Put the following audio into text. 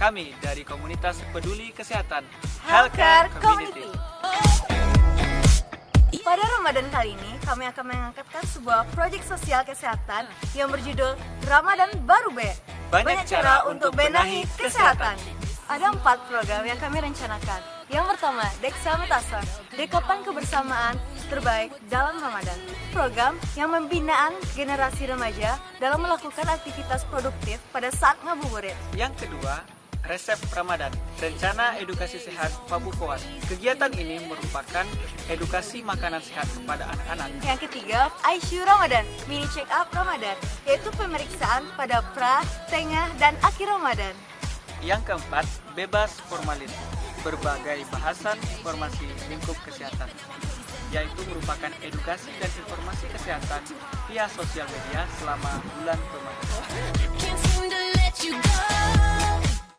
Kami dari komunitas peduli kesehatan Healthcare Community. Pada Ramadan kali ini, kami akan mengangkatkan sebuah proyek sosial kesehatan yang berjudul Ramadan Baru B. Banyak cara untuk benahi kesehatan. Ada 4 program yang kami rencanakan. Yang pertama, Dexamethasone, Dekatan Kebersamaan Terbaik dalam Ramadan. Program yang membinaan generasi remaja dalam melakukan aktivitas produktif pada saat ngabuburit. Yang kedua, Resep Ramadan, Rencana Edukasi Sehat Pabukoan. Kegiatan ini merupakan edukasi makanan sehat kepada anak-anak. Yang ketiga, ICU Ramadan, Mini Check Up Ramadan, yaitu pemeriksaan pada pra, tengah, dan akhir Ramadan. Yang keempat, Bebas Formalin, berbagai bahasan informasi lingkup kesehatan, yaitu merupakan edukasi dan informasi kesehatan via sosial media selama bulan Ramadan.